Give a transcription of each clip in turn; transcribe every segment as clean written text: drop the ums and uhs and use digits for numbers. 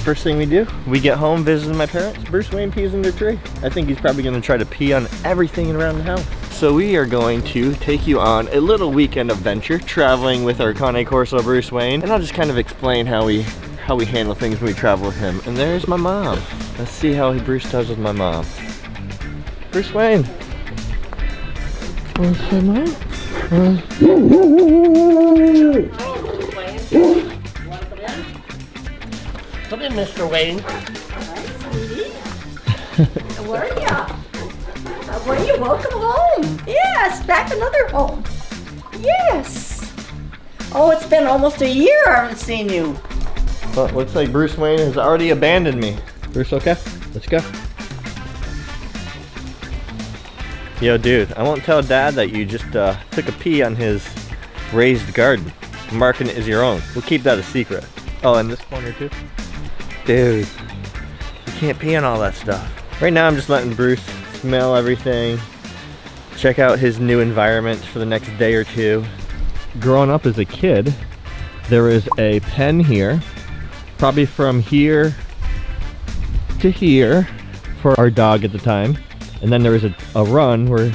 first thing we do, we get home, visiting my parents, Bruce Wayne pees in their tree. I think he's probably gonna try to pee on everything around the house. So we are going to take you on a little weekend adventure, traveling with our Corso Bruce Wayne, and I'll just kind of explain how we handle things when we travel with him. And there's my mom. Let's see how Bruce does with my mom. Bruce Wayne. Where's my mom? Come in, Mr. Wayne. Hi, sweetie. How are ya? How are you? Welcome home. Yes, back another home. Yes. Oh, it's been almost a year I haven't seen you. Well, looks like Bruce Wayne has already abandoned me. Bruce, okay? Let's go. Yo, dude, I won't tell Dad that you just took a pee on his raised garden, marking it as your own. We'll keep that a secret. Oh, and this corner too? Dude, you can't pee on all that stuff. Right now I'm just letting Bruce smell everything, check out his new environment for the next day or two. Growing up as a kid, there was a pen here, probably from here to here for our dog at the time. And then there was a run where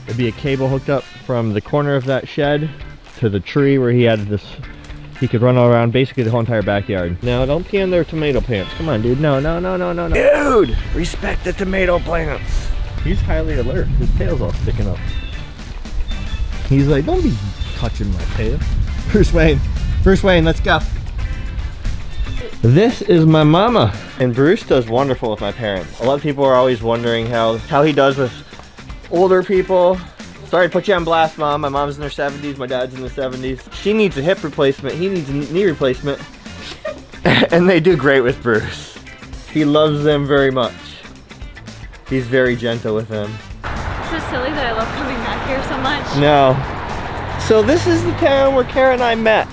there'd be a cable hooked up from the corner of that shed to the tree where he had this, he could run all around basically the whole entire backyard. Now don't pee on their tomato plants. Come on, dude. No. Dude, respect the tomato plants. He's highly alert. His tail's all sticking up. He's like, don't be touching my tail. Bruce Wayne, let's go. This is my mama. And Bruce does wonderful with my parents. A lot of people are always wondering how he does with older people. Sorry to put you on blast, Mom. My mom's in her 70s, my dad's in the 70s. She needs a hip replacement, he needs a knee replacement. And they do great with Bruce. He loves them very much. He's very gentle with them. Is it silly that I love coming back here so much? No. So this is the town where Kara and I met.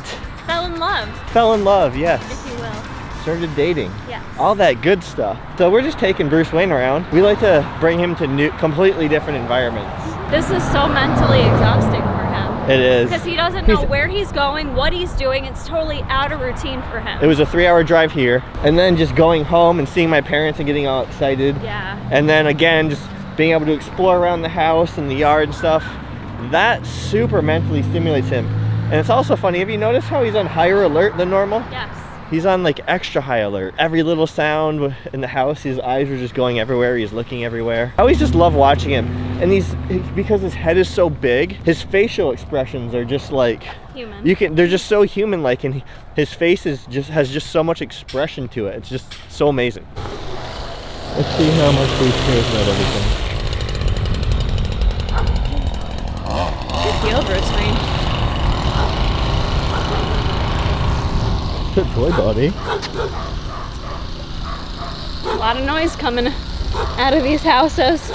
Fell in love. Fell in love, yes. If you will. Started dating. Yes. All that good stuff. So we're just taking Bruce Wayne around. We like to bring him to completely different environments. This is so mentally exhausting for him. It is. Because he doesn't know where he's going, what he's doing. It's totally out of routine for him. It was a 3-hour drive here, and then just going home and seeing my parents and getting all excited. Yeah. And then again, just being able to explore around the house and the yard and stuff. That super mentally stimulates him. And it's also funny, have you noticed how he's on higher alert than normal? Yes. He's on like extra high alert. Every little sound in the house, his eyes are just going everywhere. He's looking everywhere. I always just love watching him. And because his head is so big, his facial expressions are just like human. They're just so human-like, and his face has just so much expression to it. It's just so amazing. Let's see how much he cares about everything. Good deal, Bruce Wayne. Good toy body. A lot of noise coming out of these houses.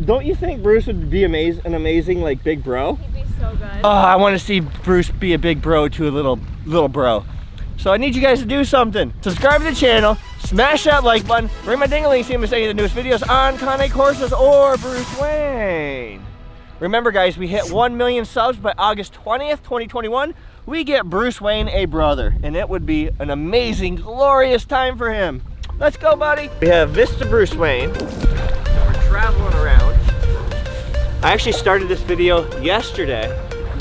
Don't you think Bruce would be an amazing like big bro? He'd be so good. Oh, I want to see Bruce be a big bro to a little bro. So I need you guys to do something. Subscribe to the channel, smash that like button, ring my ding-a-ling, see if there's any of the newest videos on Corsos or Bruce Wayne. Remember guys, we hit 1 million subs by August 20th, 2021. We get Bruce Wayne a brother, and it would be an amazing, glorious time for him. Let's go, buddy. We have Vista Bruce Wayne. We're traveling around. I actually started this video yesterday,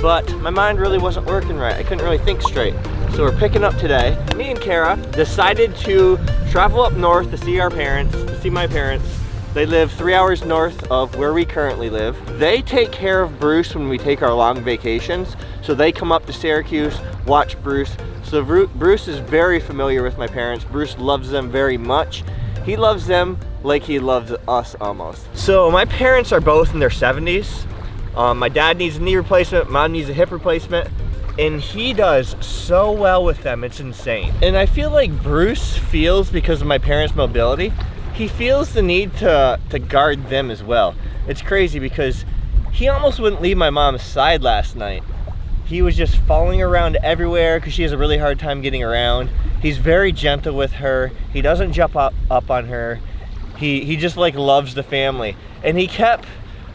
but my mind really wasn't working right. I couldn't really think straight. So we're picking up today. Me and Kara decided to travel up north to see our parents, to see my parents. They live 3 hours north of where we currently live. They take care of Bruce when we take our long vacations. So they come up to Syracuse, watch Bruce. So Bruce is very familiar with my parents. Bruce loves them very much. He loves them like he loves us almost. So my parents are both in their 70s. My dad needs a knee replacement, mom needs a hip replacement, and he does so well with them, it's insane. And I feel like Bruce feels, because of my parents' mobility, he feels the need to guard them as well. It's crazy because he almost wouldn't leave my mom's side last night. He was just falling around everywhere because she has a really hard time getting around. He's very gentle with her. He doesn't jump up on her. He just like loves the family. And he kept,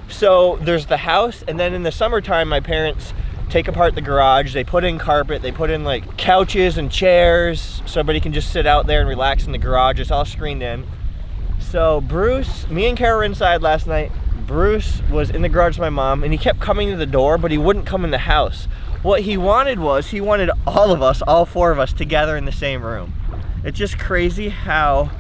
so there's the house, and then in the summertime my parents take apart the garage, they put in carpet, they put in like couches and chairs so everybody can just sit out there and relax in the garage. It's all screened in. So Bruce, me and Kara were inside last night. Bruce was in the garage with my mom, and he kept coming to the door, but he wouldn't come in the house. What he wanted was, he wanted all of us, all four of us, together in the same room. It's just crazy how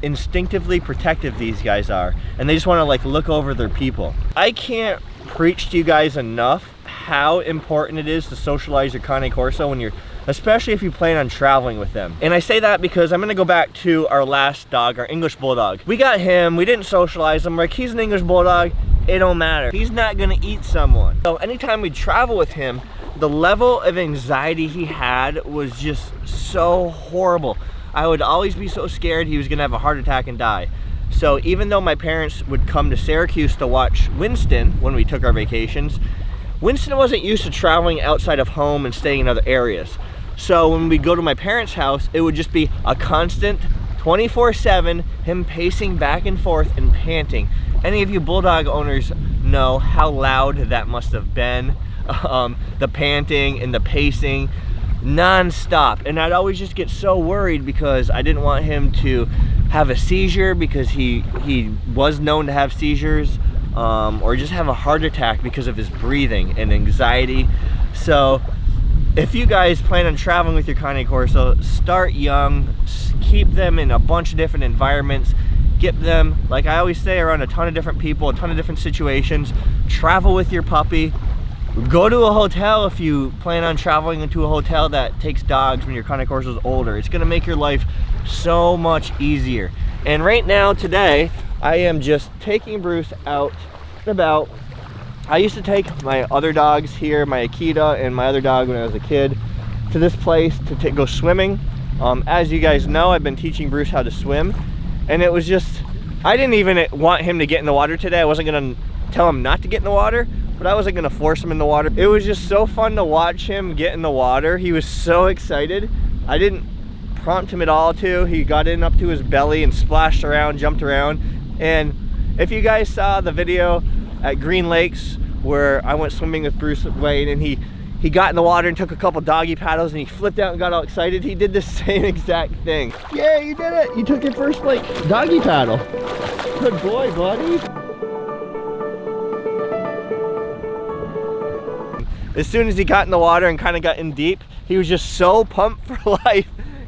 instinctively protective these guys are, and they just want to like look over their people. I can't preach to you guys enough how important it is to socialize your Cane Corso when you're, especially if you plan on traveling with them. And I say that because I'm gonna go back to our last dog, our English Bulldog. We got him, we didn't socialize him, like he's an English Bulldog, it don't matter. He's not gonna eat someone. So anytime we travel with him, the level of anxiety he had was just so horrible. I would always be so scared he was gonna have a heart attack and die. So even though my parents would come to Syracuse to watch Winston when we took our vacations, Winston wasn't used to traveling outside of home and staying in other areas. So when we go to my parents' house, it would just be a constant 24/7, him pacing back and forth and panting. Any of you Bulldog owners know how loud that must have been. The panting and the pacing, non-stop. And I'd always just get so worried because I didn't want him to have a seizure, because he was known to have seizures, or just have a heart attack because of his breathing and anxiety. So if you guys plan on traveling with your Cane Corso, start young, keep them in a bunch of different environments, get them, like I always say, around a ton of different people, a ton of different situations. Travel with your puppy. Go to a hotel if you plan on traveling into a hotel that takes dogs when your Cane Corso is older. It's gonna make your life so much easier. And right now, today, I am just taking Bruce out and about. I used to take my other dogs here, my Akita and my other dog when I was a kid, to this place to go swimming. As you guys know, I've been teaching Bruce how to swim, and it was just, I didn't even want him to get in the water today. I wasn't gonna tell him not to get in the water, but I wasn't gonna force him in the water. It was just so fun to watch him get in the water. He was so excited. I didn't prompt him at all to. He got in up to his belly and splashed around, jumped around. And if you guys saw the video at Green Lakes where I went swimming with Bruce Wayne, and he got in the water and took a couple doggy paddles and he flipped out and got all excited, he did the same exact thing. Yeah, you did it. You took your first like doggy paddle. Good boy, buddy. As soon as he got in the water and kind of got in deep, he was just so pumped for life.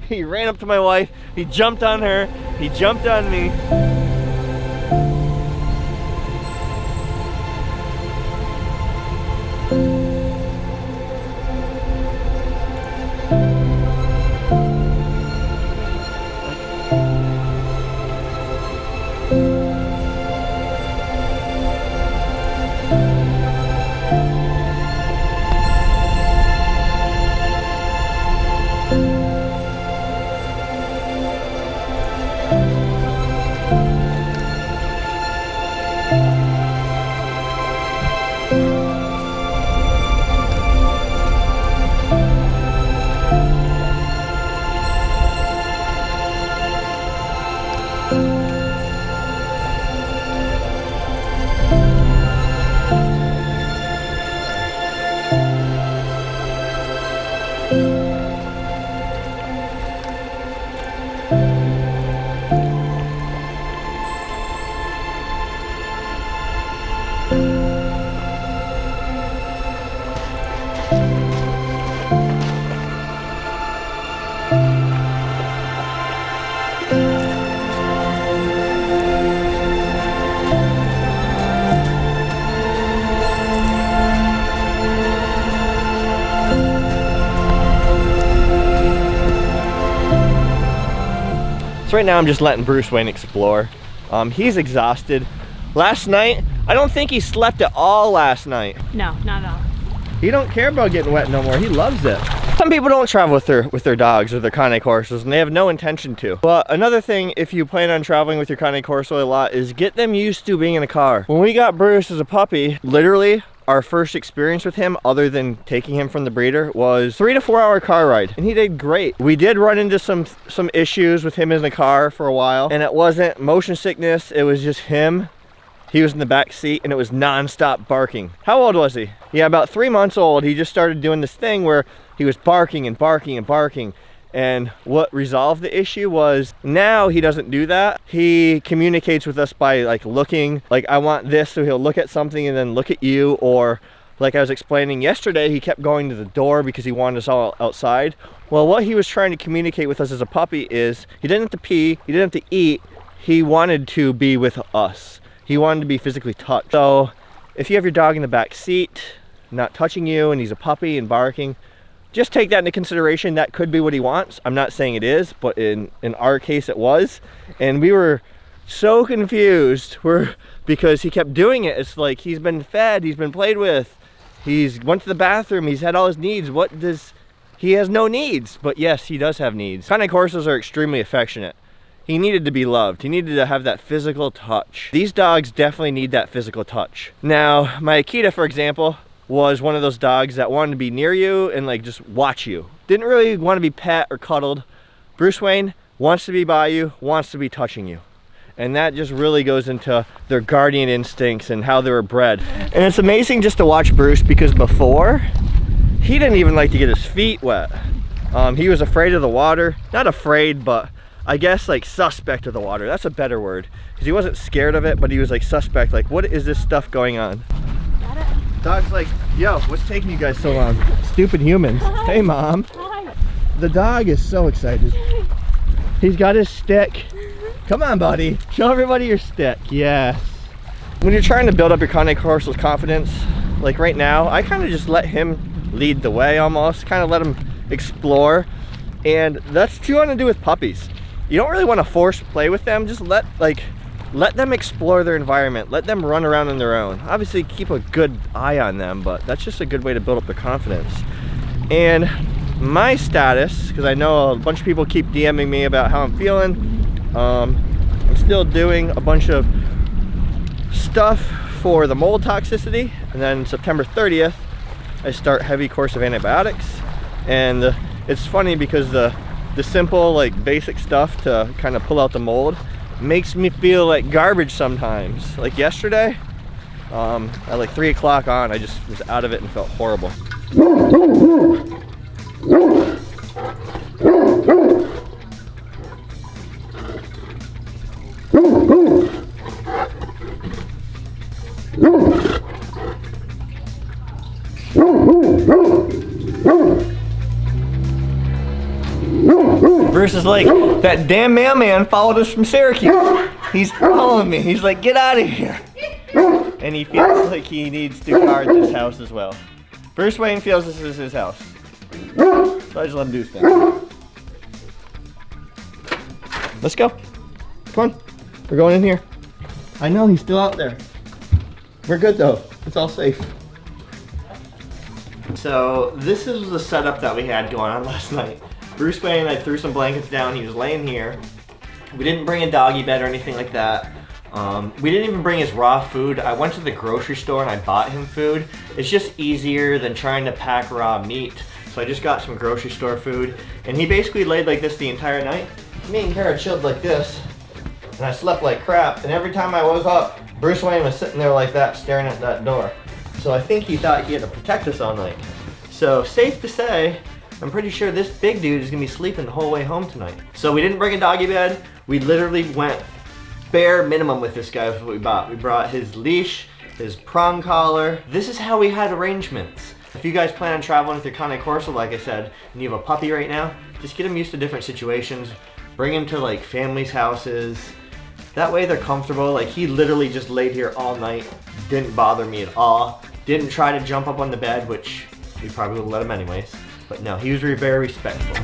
He ran up to my wife, he jumped on her, he jumped on me. Right now I'm just letting Bruce Wayne explore. He's exhausted. Last night, I don't think he slept at all last night. No, not at all. He don't care about getting wet no more. He loves it. Some people don't travel with their dogs or their Cane Corsos, and they have no intention to. But another thing, if you plan on traveling with your Cane Corso a lot, is get them used to being in a car. When we got Bruce as a puppy, literally our first experience with him, other than taking him from the breeder, was 3 to 4 hour car ride, and he did great. We did run into some issues with him in the car for a while, and it wasn't motion sickness, it was just him He was in the back seat and it was non-stop barking. How old was he? Yeah, about 3 months old. He just started doing this thing where he was barking and barking and barking. And what resolved the issue was now he doesn't do that. He communicates with us by like looking, like I want this, so he'll look at something and then look at you. Or like I was explaining yesterday, he kept going to the door because he wanted us all outside. Well, what he was trying to communicate with us as a puppy is he didn't have to pee, he didn't have to eat, he wanted to be with us. He wanted to be physically touched. So if you have your dog in the back seat, not touching you, and he's a puppy and barking, just take that into consideration. That could be what he wants. I'm not saying it is, but in our case it was. And we were so confused because he kept doing it. It's like he's been fed, he's been played with, he's went to the bathroom, he's had all his needs. He has no needs, but yes, he does have needs. Cane Corsos are extremely affectionate. He needed to be loved. He needed to have that physical touch. These dogs definitely need that physical touch. Now, my Akita, for example, was one of those dogs that wanted to be near you and like just watch you. Didn't really want to be pet or cuddled. Bruce Wayne wants to be by you, wants to be touching you. And that just really goes into their guardian instincts and how they were bred. And it's amazing just to watch Bruce, because before, he didn't even like to get his feet wet. He was afraid of the water. Not afraid, but I guess like suspect of the water. That's a better word. Because he wasn't scared of it, but he was like suspect. Like, what is this stuff going on? Dog's like, yo, what's taking you guys so long? Stupid humans. Hi. Hey, Mom. Hi. The dog is so excited. He's got his stick. Come on, buddy. Show everybody your stick. Yes. When you're trying to build up your Cane Corso's confidence, like right now, I kind of just let him lead the way almost. Kind of let him explore. And that's what you want to do with puppies. You don't really want to force play with them. Just let them explore their environment. Let them run around on their own. Obviously keep a good eye on them, but that's just a good way to build up their confidence. And my status, because I know a bunch of people keep DMing me about how I'm feeling, I'm still doing a bunch of stuff for the mold toxicity, and then September 30th I start heavy course of antibiotics. And it's funny because the simple like basic stuff to kind of pull out the mold makes me feel like garbage sometimes. Like yesterday, at like 3 o'clock on, I just was out of it and felt horrible. Bruce is like, that damn mailman followed us from Syracuse. He's following me. He's like, get out of here. And he feels like he needs to guard this house as well. Bruce Wayne feels this is his house. So I just let him do his thing. Let's go. Come on. We're going in here. I know he's still out there. We're good though. It's all safe. So this is the setup that we had going on last night. Bruce Wayne, I threw some blankets down. He was laying here. We didn't bring a doggy bed or anything like that. We didn't even bring his raw food. I went to the grocery store and I bought him food. It's just easier than trying to pack raw meat. So I just got some grocery store food. And he basically laid like this the entire night. Me and Kara chilled like this. And I slept like crap. And every time I woke up, Bruce Wayne was sitting there like that, staring at that door. So I think he thought he had to protect us all night. So safe to say, I'm pretty sure this big dude is gonna be sleeping the whole way home tonight. So we didn't bring a doggy bed. We literally went bare minimum with this guy with what we bought. We brought his leash, his prong collar. This is how we had arrangements. If you guys plan on traveling with your Cane Corso, like I said, and you have a puppy right now, just get him used to different situations. Bring him to like families' houses. That way they're comfortable. Like he literally just laid here all night. Didn't bother me at all. Didn't try to jump up on the bed, which we probably would let him anyways. But no, he was very respectful.